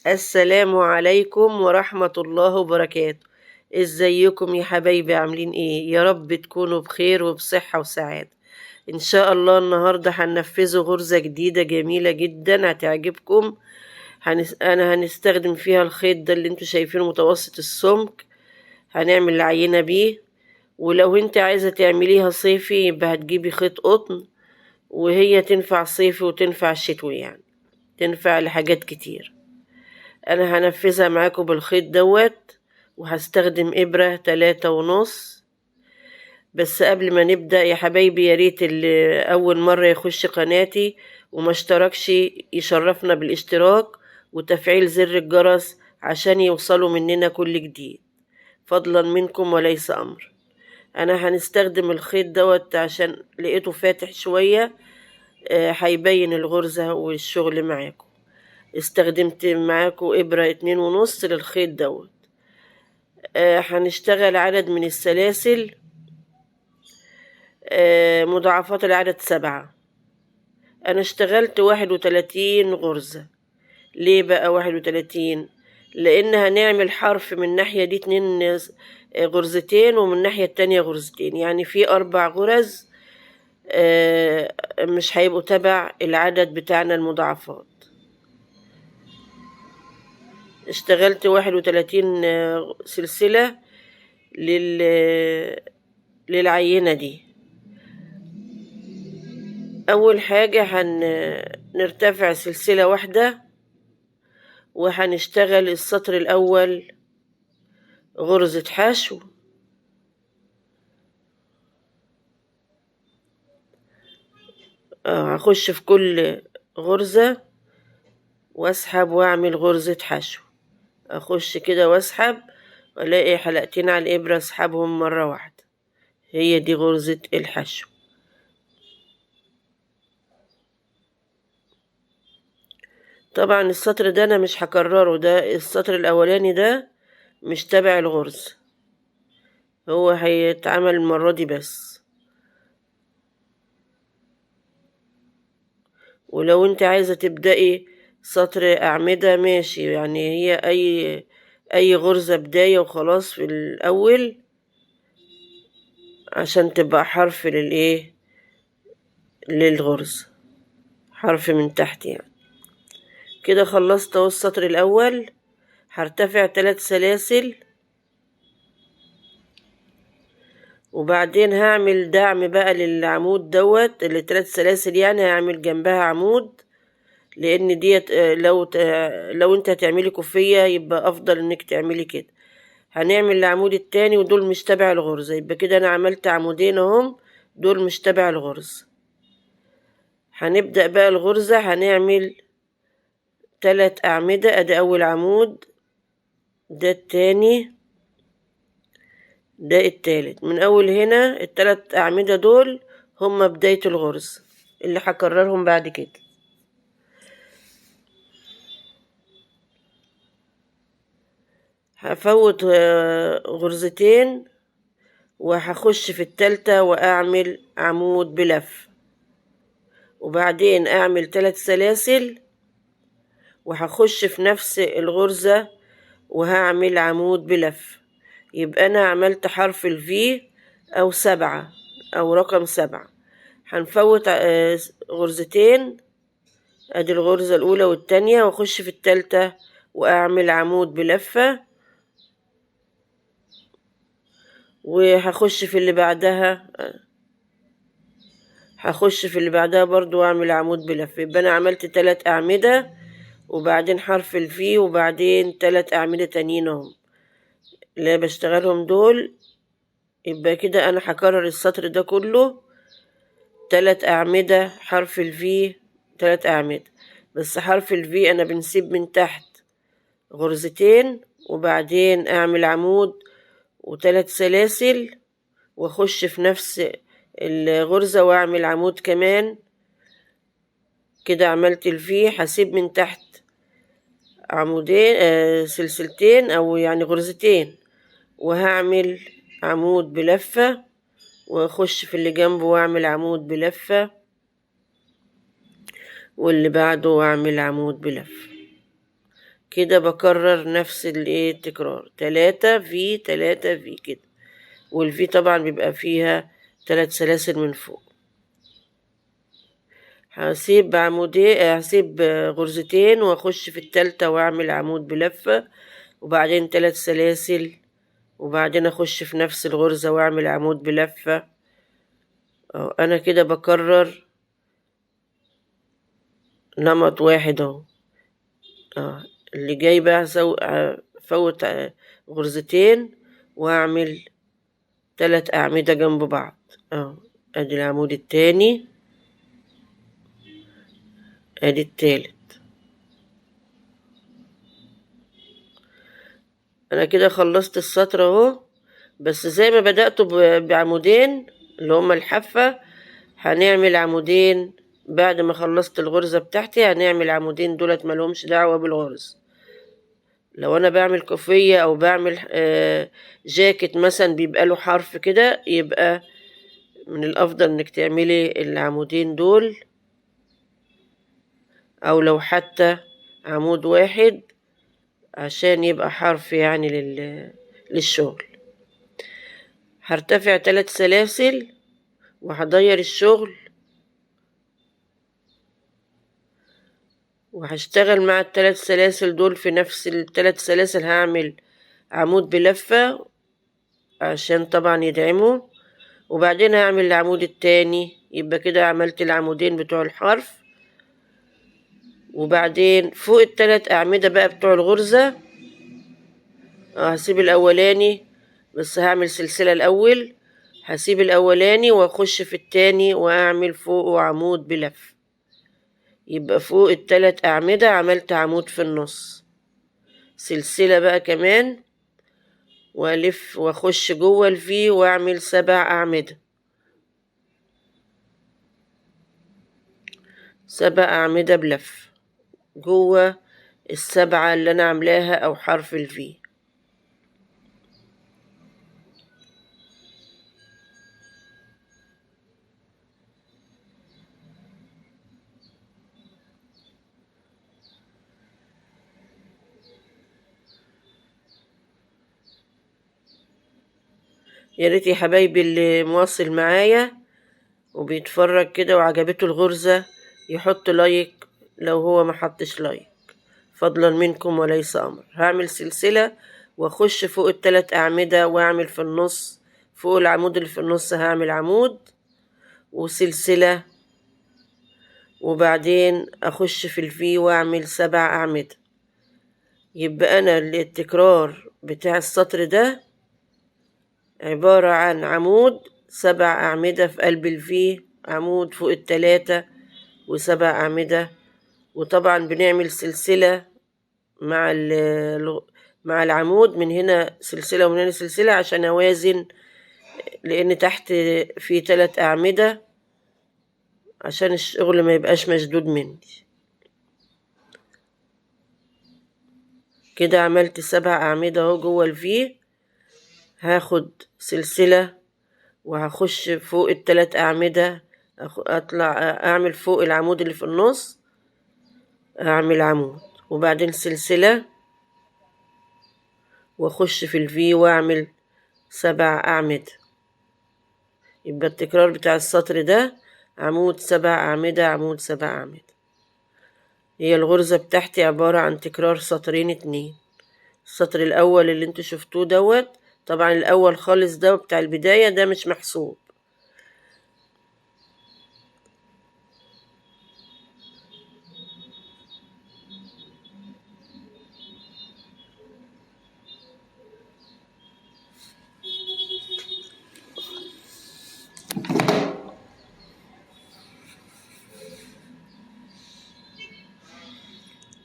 السلام عليكم ورحمة الله وبركاته. ازيكم يا حبايبي؟ عاملين ايه؟ يا رب تكونوا بخير وبصحة وسعادة. ان شاء الله النهاردة هننفذوا غرزة جديدة جميلة جدا هتعجبكم. انا هنستخدم فيها الخيط ده اللي انتوا شايفينه متوسط السمك. هنعمل العينة بيه. ولو انت عايزة تعمليها صيفي يبقى هتجيبي خيط قطن، وهي تنفع صيفي وتنفع شتوي، يعني تنفع لحاجات كتير. انا هنفذها معاكم بالخيط دوت، وهستخدم ابرة 3.5. بس قبل ما نبدأ يا حبايبي، يا ريت اللي اول مرة يخش قناتي وما اشتركش يشرفنا بالاشتراك وتفعيل زر الجرس عشان يوصلوا مننا كل جديد، فضلا منكم وليس امر. انا هنستخدم الخيط دوت عشان لقيته فاتح شوية، هيبين الغرزة والشغل معاكم. استخدمت معاكم إبرة 2.5 للخيط دوت. هنشتغل عدد من السلاسل، مضاعفات العدد 7. أنا اشتغلت 31 غرزة. ليه بقى 31؟ لأن هنعمل حرف من الناحية دي 2 غرزتين، ومن الناحية التانية غرزتين، يعني في 4 غرز. مش هيبقوا تبع العدد بتاعنا المضاعفات. اشتغلت 31 سلسلة للعينة دي. أول حاجة هنرتفع سلسلة واحدة، وهنشتغل السطر الأول غرزة حشو. هخش في كل غرزة واسحب واعمل غرزة حشو. اخش كده واسحب والاقي حلقتين على الإبرة، اسحبهم مرة واحدة. هي دي غرزة الحشو. طبعا السطر ده انا مش هكرره، ده السطر الاولاني ده مش تبع الغرزة، هو هيتعمل المرة دي بس. ولو انت عايزة تبدأي سطر أعمدة ماشي، يعني هي أي غرزة بداية وخلاص في الأول، عشان تبقى حرف للغرزة، حرف من تحت يعني. كده خلصت اهو السطر الأول. هرتفع 3 سلاسل، وبعدين هعمل دعم بقى للعمود دوت اللي 3 سلاسل، يعني هعمل جنبها عمود، لان ديت لو انت هتعملي كوفية يبقى افضل انك تعملي كده. هنعمل العمود التاني، ودول مش تبع الغرزة، يبقى كده انا عملت عمودين اهم، دول مش تبع الغرزة. هنبدأ بقى الغرزة، هنعمل 3 أعمدة. ادي اول عمود، ده التاني، ده التالت. من اول هنا ال3 أعمدة دول هما بداية الغرزة اللي هكررهم بعد كده. هفوت غرزتين، وهخش في التالتة واعمل عمود بلف، وبعدين اعمل 3 سلاسل، وهخش في نفس الغرزة وهعمل عمود بلف. يبقى انا عملت حرف الفي او 7 او رقم 7. هنفوت غرزتين، ادي الغرزة الاولى والتانية، واخش في التالتة واعمل عمود بلفة، وهخش في اللي بعدها، برضو واعمل عمود بلف. يبقى انا عملت 3 أعمدة، وبعدين حرف الفي، وبعدين 3 أعمدة تانيين اهم اللي بشتغلهم دول. يبقى كده انا هكرر السطر ده كله 3 أعمدة، حرف الفي 3 أعمدة. بس حرف الفي انا بنسيب من تحت غرزتين، وبعدين اعمل عمود و3 سلاسل، واخش في نفس الغرزة واعمل عمود كمان. كده عملت الفي، هسيب من تحت عمودين، سلسلتين او يعني غرزتين، وهعمل عمود بلفة، واخش في اللي جنبه واعمل عمود بلفة، واللي بعده واعمل عمود بلفة. كده بكرر نفس التكرار 3 في 3 في كده، والفي طبعا بيبقى فيها 3 سلاسل من فوق. هسيب هسيب غرزتين واخش في التالتة واعمل عمود بلفة، وبعدين 3 سلاسل، وبعدين اخش في نفس الغرزة واعمل عمود بلفة. انا كده بكرر نمط واحد اهو. اللي جاي بقى فوت غرزتين واعمل 3 اعمدة جنب بعض. ادي العمود التاني، ادي التالت. انا كده خلصت السطر اهو، بس زي ما بدأت بعمودين اللي هما الحافة، هنعمل عمودين بعد ما خلصت الغرزة بتاعتي. هنعمل عمودين دولت ملهمش دعوة بالغرز. لو انا بعمل كوفية او بعمل جاكيت مثلا بيبقى له حرف كده، يبقى من الافضل انك تعملي العمودين دول، او لو حتى عمود واحد عشان يبقى حرف يعني للشغل. هرتفع 3 سلاسل وهضير الشغل، وهشتغل مع ال3 سلاسل دول. في نفس ال3 سلاسل هعمل عمود بلفة عشان طبعا يدعمه، وبعدين هعمل العمود التاني. يبقى كده عملت العمودين بتوع الحرف، وبعدين فوق ال3 أعمدة بقى بتوع الغرزة هسيب الأولاني، بس هعمل سلسلة الأول. هسيب الأولاني وأخش في التاني وأعمل فوقه عمود بلف. يبقى فوق ال3 أعمدة عملت عمود في النص، سلسلة بقى كمان، وألف وأخش جوه الفي وأعمل 7 أعمدة. 7 أعمدة بلف جوه ال7 اللي أنا عاملاها أو حرف الفي. يا ريت يا حبايبي اللي مواصل معايا وبيتفرج كده وعجبته الغرزة يحط لايك، لو هو ما حطش لايك فضلا منكم وليس أمر. هعمل سلسلة واخش فوق ال3 أعمدة واعمل في النص، فوق العمود اللي في النص هعمل عمود وسلسلة، وبعدين اخش في الفي واعمل 7 أعمدة. يبقى انا التكرار بتاع السطر ده عبارة عن عمود 7 أعمدة في قلب الفي، عمود فوق ال3 و7 أعمدة. وطبعا بنعمل سلسلة مع العمود، من هنا سلسلة ومن هنا سلسلة عشان أوازن، لأن تحت في 3 أعمدة عشان الشغل ما يبقاش مشدود مني. كده عملت 7 أعمدة اهو جوه الفي. هاخد سلسلة وهخش فوق ال3 أعمدة، أطلع أعمل فوق العمود اللي في النص أعمل عمود، وبعدين سلسلة واخش في الفي واعمل 7 أعمدة. يبقى التكرار بتاع السطر ده عمود 7 أعمدة، عمود 7 أعمدة. هي الغرزة بتاعتي عبارة عن تكرار سطرين 2. السطر الأول اللي انتوا شفتوه دوت، طبعا الأول خالص ده بتاع البداية ده مش محسوب.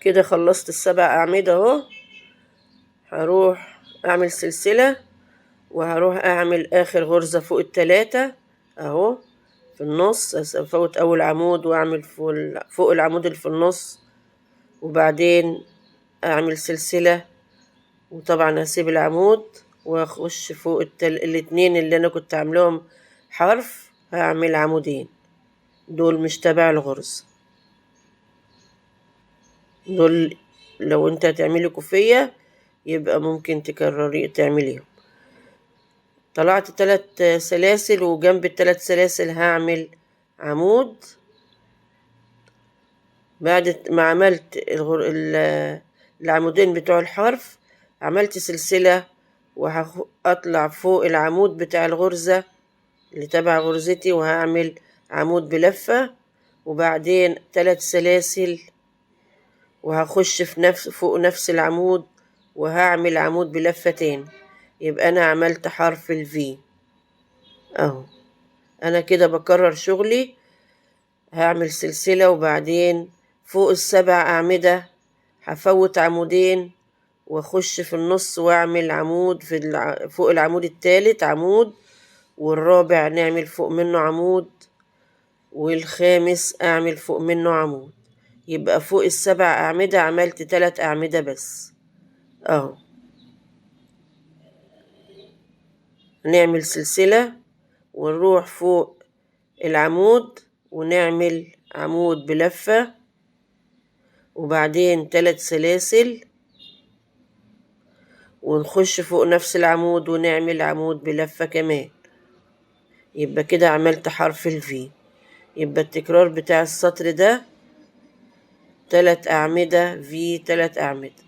كده خلصت ال7 أعمدة اهو. هروح أعمل سلسلة وهروح أعمل آخر غرزة فوق ال3 اهو في النص. أفوت أول عمود وأعمل فوق العمود اللي في النص، وبعدين أعمل سلسلة، وطبعا هسيب العمود وأخش فوق الاتنين اللي أنا كنت عاملهم حرف. هعمل عمودين دول مش تبع الغرز، دول لو انت هتعملي كوفية يبقى ممكن تكرري تعمليهم. طلعت 3 سلاسل، وجنب ال3 سلاسل هعمل عمود. بعد ما عملت العمودين بتوع الحرف، عملت سلسلة وهطلع فوق العمود بتاع الغرزة اللي تبع غرزتي، وهعمل عمود بلفة، وبعدين 3 سلاسل، وهخش في فوق نفس العمود وهعمل عمود بلفة تاني. يبقى أنا عملت حرف الفي أهو. أنا كده بكرر شغلي. هعمل سلسلة، وبعدين فوق ال7 أعمدة هفوت عمودين واخش في النص واعمل عمود فوق العمود الثالث عمود، والرابع نعمل فوق منه عمود، والخامس اعمل فوق منه عمود. يبقى فوق ال7 أعمدة عملت 3 أعمدة بس اهو. نعمل سلسلة ونروح فوق العمود ونعمل عمود بلفة، وبعدين 3 سلاسل، ونخش فوق نفس العمود ونعمل عمود بلفة كمان. يبقى كده عملت حرف الفي. يبقى التكرار بتاع السطر ده 3 أعمدة في 3 أعمدة.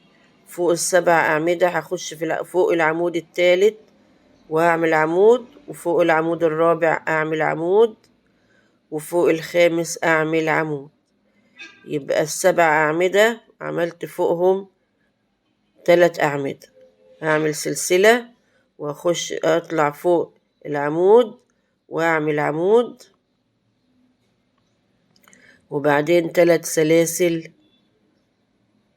فوق ال7 أعمدة هخش فوق العمود الثالث وهعمل عمود، وفوق العمود الرابع أعمل عمود، وفوق الخامس أعمل عمود. يبقى ال7 أعمدة عملت فوقهم 3 أعمدة. هعمل سلسلة واخش اطلع فوق العمود واعمل عمود، وبعدين 3 سلاسل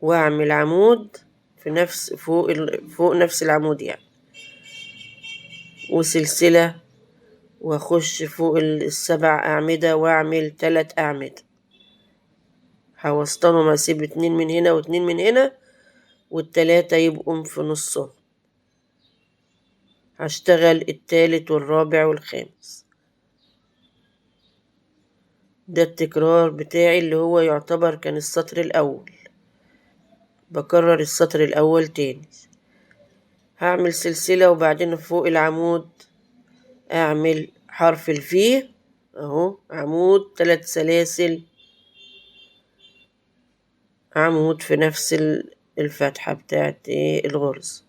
واعمل عمود في نفس فوق نفس العمود يعني، وسلسلة واخش فوق ال7 أعمدة واعمل 3 أعمدة. هوسطنهم، اسيب 2 من هنا و2 من هنا، والتلاتة يبقوا في نصهم. هشتغل التالت والرابع والخامس. ده التكرار بتاعي اللي هو يعتبر كان السطر الأول. بكرر السطر الأول تاني. هعمل سلسلة، وبعدين فوق العمود أعمل حرف الفي أهو، عمود 3 سلاسل، عمود في نفس الفتحة بتاعت الغرز.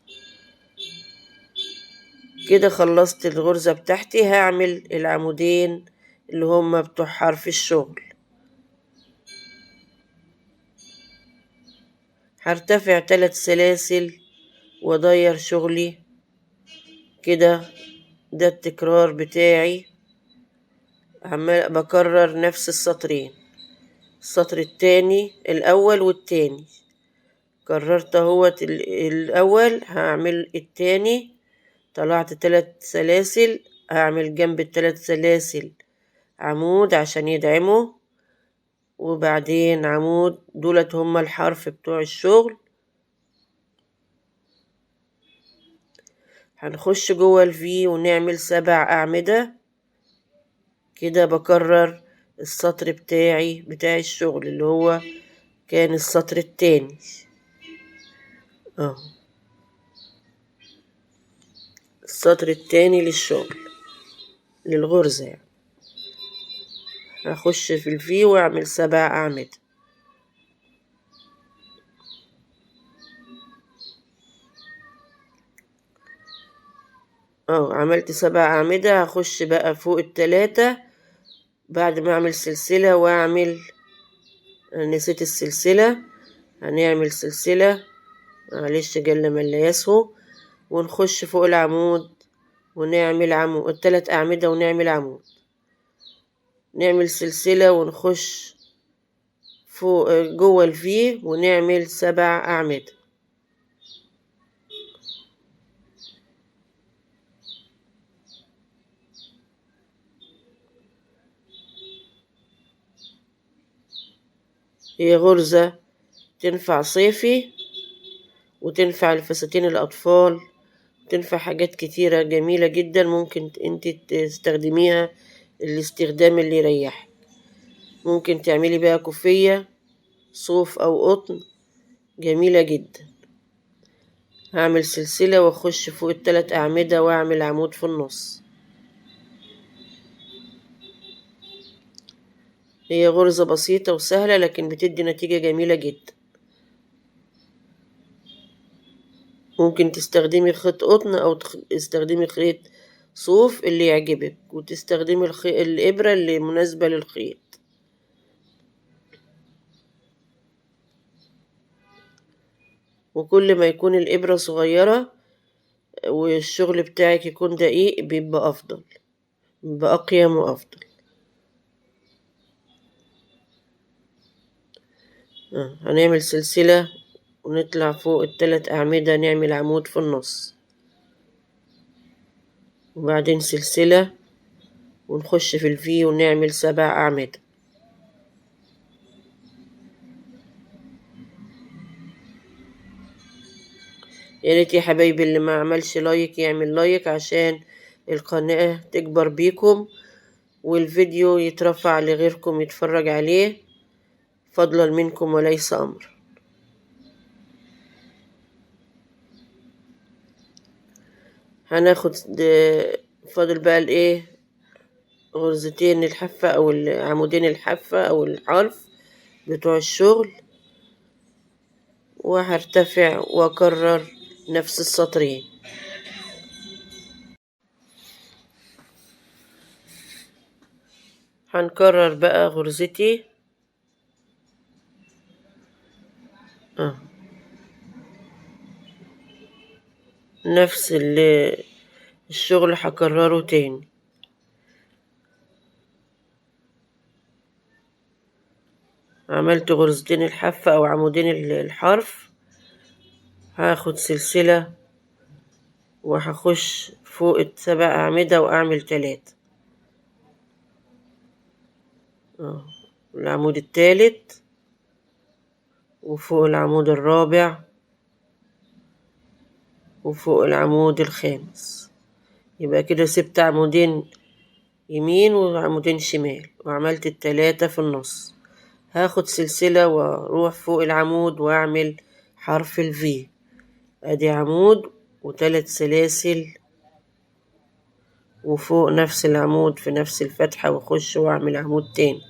كده خلصت الغرزة بتاعتي. هعمل العمودين اللي هما بتوع حرف الشغل. هرتفع 3 سلاسل وأدير شغلي كده. ده التكرار بتاعي، عمال بكرر نفس السطرين، السطر التاني الأول والتاني. كررت اهوت الأول، هعمل التاني. طلعت 3 سلاسل، هعمل جنب ال3 سلاسل عمود عشان يدعمه، وبعدين عمود. دولت هما الحرف بتوع الشغل. هنخش جوه الفي ونعمل 7 أعمدة. كده بكرر السطر بتاعي بتاع الشغل اللي هو كان السطر التاني اهو، السطر التاني للشغل للغرزة يعني. هخش في الفي واعمل 7 أعمدة. عملت 7 أعمدة. هخش بقى فوق ال3 بعد ما اعمل سلسلة واعمل، نسيت السلسلة. هنعمل سلسلة معلش جل من لا يسهو، ونخش فوق العمود ونعمل عمود 3 أعمدة ونعمل عمود. نعمل سلسلة ونخش فوق جوه الفي ونعمل 7 أعمدة. هي غرزة تنفع صيفي وتنفع لفساتين الأطفال، تنفع حاجات كتيرة جميلة جدا. ممكن انت تستخدميها الاستخدام اللي يريحك. ممكن تعملي بقى كوفية صوف أو قطن، جميلة جدا. هعمل سلسلة واخش فوق ال3 أعمدة واعمل عمود في النص. هي غرزة بسيطة وسهلة لكن بتدي نتيجة جميلة جدا. ممكن تستخدمي خيط قطن أو تستخدمي خيط صوف اللي يعجبك، وتستخدمي الإبرة اللي مناسبة للخيط. وكل ما يكون الإبرة صغيرة والشغل بتاعك يكون دقيق بيبقى أفضل، بيبقى أقيم وأفضل. هنعمل سلسلة ونطلع فوق ال3 أعمدة نعمل عمود في النص، وبعدين سلسلة ونخش في الفي ونعمل 7 أعمدة. يا ريت يا حبايبي اللي ما عملش لايك يعمل لايك عشان القناة تكبر بيكم والفيديو يترفع لغيركم يتفرج عليه فضلا منكم وليس أمر. هناخد فاضل بقى الايه غرزتين الحافة او عمودين الحافة او الحرف بتوع الشغل، وهرتفع واكرر نفس السطرين. هنكرر بقى غرزتي نفس الشغل هكرره تاني. عملت غرزتين الحافة او عمودين الحرف، هاخد سلسلة وهخش فوق ال7 أعمدة واعمل 3. العمود الثالث وفوق العمود الرابع وفوق العمود الخامس. يبقى كده 6 عمودين يمين وعمودين شمال وعملت ال3 في النص. هاخد سلسلة واروح فوق العمود واعمل حرف الفي. ادي عمود و3 سلاسل وفوق نفس العمود في نفس الفتحة واخش واعمل عمود تاني.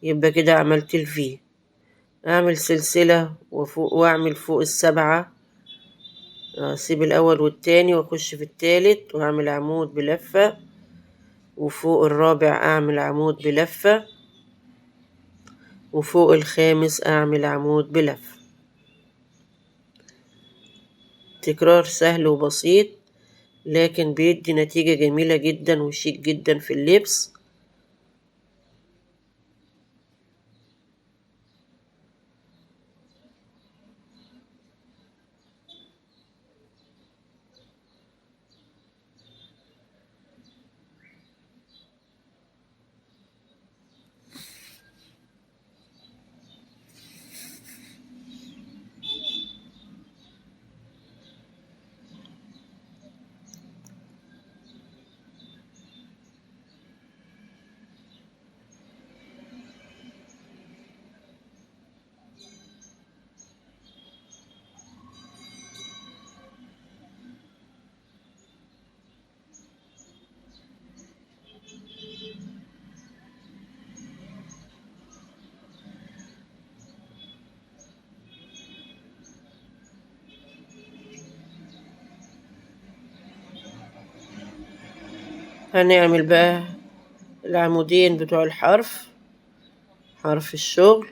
يبقى كده عملت الفي. اعمل سلسلة واعمل فوق ال7، اسيب الاول والتاني واخش في التالت واعمل عمود بلفة، وفوق الرابع اعمل عمود بلفة، وفوق الخامس اعمل عمود بلفة. تكرار سهل وبسيط لكن بيدي نتيجة جميلة جدا وشيك جدا في اللبس. هنعمل بقى العمودين بتوع الحرف، حرف الشغل،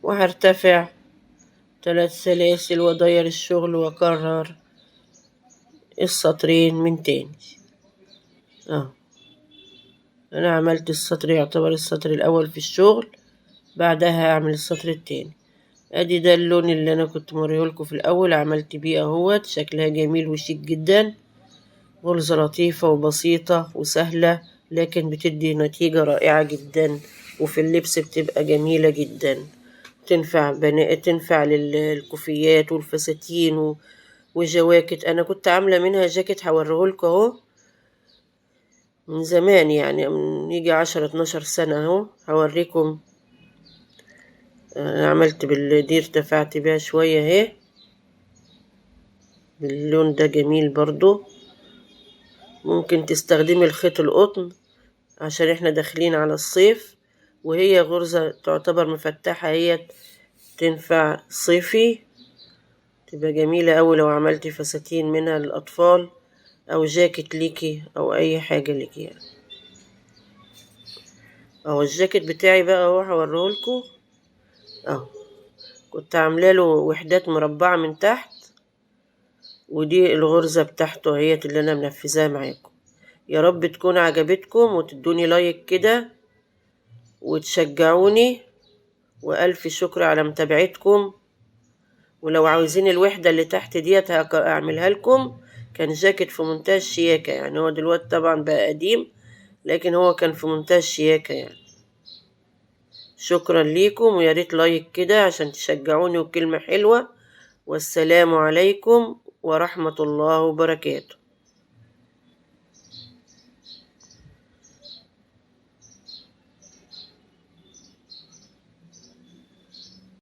وهرتفع 3 سلاسل وادير الشغل واكرر السطرين من تاني. انا عملت السطر يعتبر السطر الاول في الشغل، بعدها هعمل السطر التاني. ادي ده اللون اللي انا كنت موريهولكوا في الاول، عملت بيه اهوت. شكلها جميل وشيك جدا، غرزة لطيفة وبسيطة وسهلة لكن بتدي نتيجة رائعة جدا، وفي اللبس بتبقى جميلة جدا. تنفع للكوفيات والفساتين وجواكت. انا كنت عاملة منها جاكيت هوريهولكوا اهو من زمان، يعني من يجي 10-12 سنة اهو. هوريكم انا عملت دي ارتفعت بيها شوية اهي، باللون ده جميل برضو. ممكن تستخدمي الخيط القطن عشان احنا داخلين على الصيف، وهي غرزة تعتبر مفتحة، هي تنفع صيفي، تبقى جميلة اوي لو عملتي فساتين منها للأطفال او جاكيت ليكي او اي حاجة ليكي يعني. اهو الجاكيت بتاعي بقى اهو هوريهولكوا اهو. كنت عامله له وحدات مربعة من تحت، ودي الغرزة بتاعته هي اللي انا منفذاها معاكم. يا رب تكون عجبتكم وتدوني لايك كده وتشجعوني، والف شكر على متابعتكم. ولو عاوزين الوحدة اللي تحت ديت هعملها لكم. كان جاكيت في منتهى الشياكة يعني، هو دلوقتي طبعا بقى قديم لكن هو كان في منتهى الشياكة يعني. شكرا ليكم، وياريت لايك كده عشان تشجعوني وكلمة حلوة. والسلام عليكم ورحمة الله وبركاته.